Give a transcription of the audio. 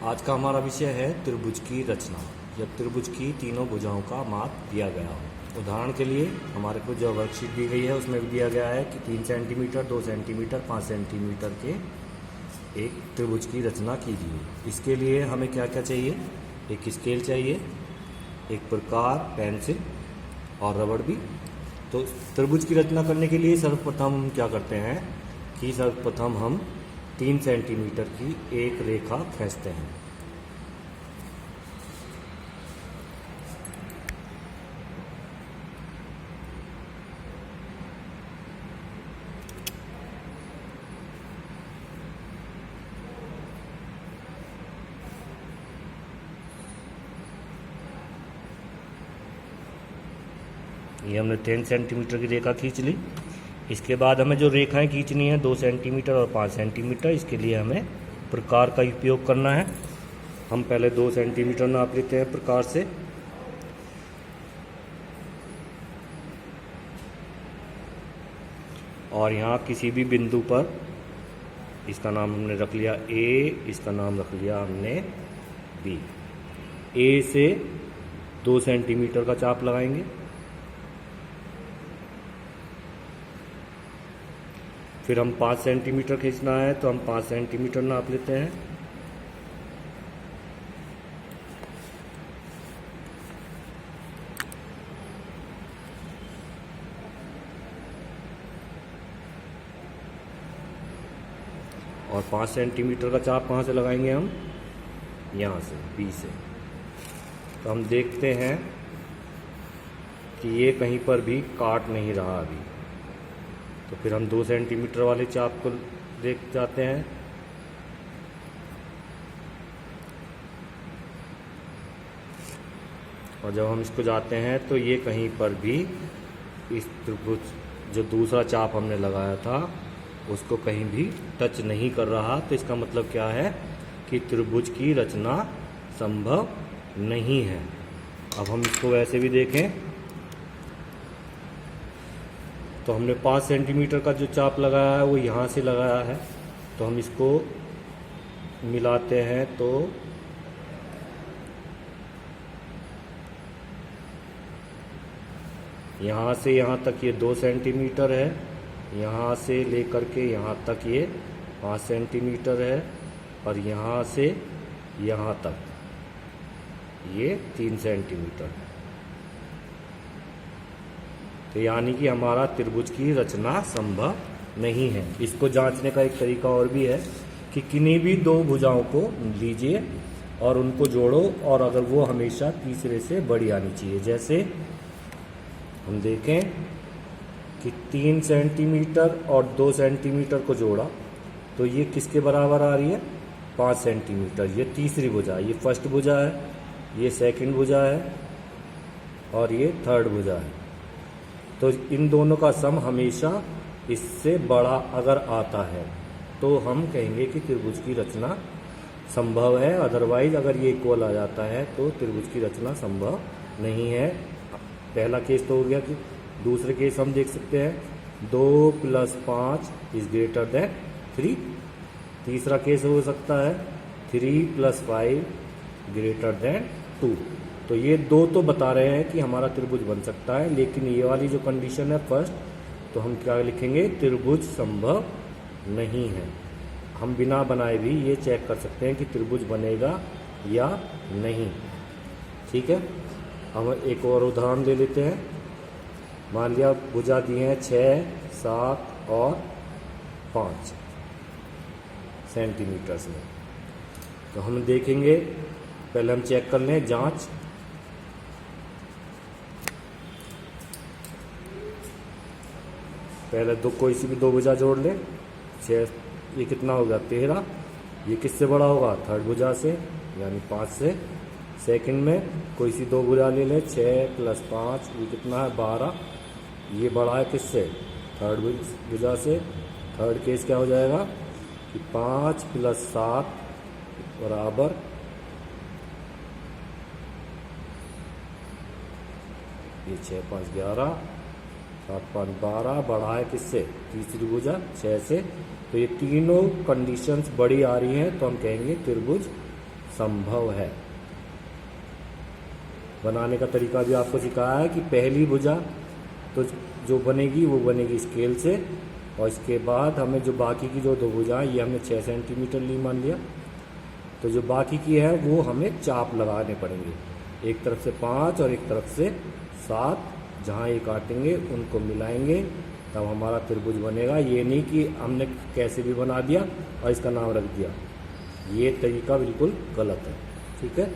आज का हमारा विषय है त्रिभुज की रचना। जब त्रिभुज की तीनों भुजाओं का माप दिया गया हो। उदाहरण के लिए हमारे को जो वर्कशीट दी गई है उसमें भी दिया गया है कि 3 सेंटीमीटर, 2 सेंटीमीटर, 5 सेंटीमीटर के एक त्रिभुज की रचना कीजिए। इसके लिए हमें क्या क्या चाहिए? एक स्केल चाहिए, एक प्रकार, पेंसिल और रबड़ भी। तो त्रिभुज की रचना करने के लिए सर्वप्रथम हम क्या करते हैं कि सर्वप्रथम हम 3 सेंटीमीटर की एक रेखा खींचते हैं। ये हमने 10 सेंटीमीटर की रेखा खींच ली। इसके बाद हमें जो रेखाएं खींचनी है 2 सेंटीमीटर और 5 सेंटीमीटर, इसके लिए हमें प्रकार का उपयोग करना है। हम पहले 2 सेंटीमीटर नाप लेते हैं प्रकार से। और यहाँ किसी भी बिंदु पर इसका नाम हमने रख लिया ए, इसका नाम रख लिया हमने बी। ए से 2 सेंटीमीटर का चाप लगाएंगे। फिर हम 5 सेंटीमीटर खींचना है तो हम 5 सेंटीमीटर नाप लेते हैं। और 5 सेंटीमीटर का चाप कहाँ से लगाएंगे हम? यहाँ से, बी से। तो हम देखते हैं कि ये कहीं पर भी काट नहीं रहा अभी। तो फिर हम 2 सेंटीमीटर वाले चाप को देख जाते हैं। और जब हम इसको जाते हैं तो ये कहीं पर भी इस त्रिभुज जो दूसरा चाप हमने लगाया था उसको कहीं भी टच नहीं कर रहा। तो इसका मतलब क्या है कि त्रिभुज की रचना संभव नहीं है। अब हम इसको वैसे भी देखें तो हमने 5 सेंटीमीटर का जो चाप लगाया है वो यहाँ से लगाया है। तो हम इसको मिलाते हैं तो यहाँ से यहाँ तक ये 2 सेंटीमीटर है, यहाँ से लेकर के यहाँ तक ये 5 सेंटीमीटर है, और यहाँ से यहाँ तक ये 3 सेंटीमीटर है। तो यानी कि हमारा त्रिभुज की रचना संभव नहीं है। इसको जांचने का एक तरीका और भी है कि किन्हीं भी 2 भुजाओं को लीजिए और उनको जोड़ो, और अगर वो हमेशा तीसरे से बड़ी आनी चाहिए। जैसे हम देखें कि 3 सेंटीमीटर और 2 सेंटीमीटर को जोड़ा तो ये किसके बराबर आ रही है? 5 सेंटीमीटर। ये तीसरी भुजा, ये फर्स्ट भुजा है, ये सेकंड भुजा है, और ये थर्ड भुजा है। तो इन दोनों का सम हमेशा इससे बड़ा अगर आता है तो हम कहेंगे कि त्रिभुज की रचना संभव है। अदरवाइज अगर ये इक्वल आ जाता है तो त्रिभुज की रचना संभव नहीं है। पहला केस तो हो गया। कि दूसरे केस हम देख सकते हैं 2 + 5 इज ग्रेटर देन 3। तीसरा केस हो सकता है 3 + 5 ग्रेटर देन 2। तो ये 2 तो बता रहे हैं कि हमारा त्रिभुज बन सकता है, लेकिन ये वाली जो कंडीशन है फर्स्ट, तो हम क्या लिखेंगे? त्रिभुज संभव नहीं है। हम बिना बनाए भी ये चेक कर सकते हैं कि त्रिभुज बनेगा या नहीं। ठीक है, हम एक और उदाहरण ले लेते हैं। मान लिया भुजा दी हैं 6, 7 और 5 सेंटीमीटर्स में। तो हम देखेंगे, पहले हम चेक कर लें, जांच। पहले कोई सी भी 2 भुजा जोड़ लें। 6, ये कितना होगा? 13। ये किससे बड़ा होगा? थर्ड भुजा से, यानी 5 से। सेकंड में कोई सी 2 भुजा ले लें। 6 + 5, ये कितना है? 12। ये बड़ा है किससे? थर्ड भुजा से। थर्ड केस क्या हो जाएगा कि 5 + 7 बराबर 6, 5, 11, 7, 5, 12। बड़ा है किससे? तीसरी भुजा 6 से। तो ये तीनों कंडीशंस बड़ी आ रही हैं तो हम कहेंगे त्रिभुज संभव है। बनाने का तरीका भी आपको सिखाया है कि पहली भुजा तो जो बनेगी वो बनेगी स्केल से, और इसके बाद हमें जो बाकी की जो 2 भुजाएं, ये हमने 6 सेंटीमीटर ली मान लिया, तो जो बाकी की है वो हमें चाप लगाने पड़ेंगे, एक तरफ से 5 और एक तरफ से 7, जहाँ ये काटेंगे उनको मिलाएंगे, तब हमारा त्रिभुज बनेगा। ये नहीं कि हमने कैसे भी बना दिया और इसका नाम रख दिया, ये तरीका बिल्कुल गलत है। ठीक है।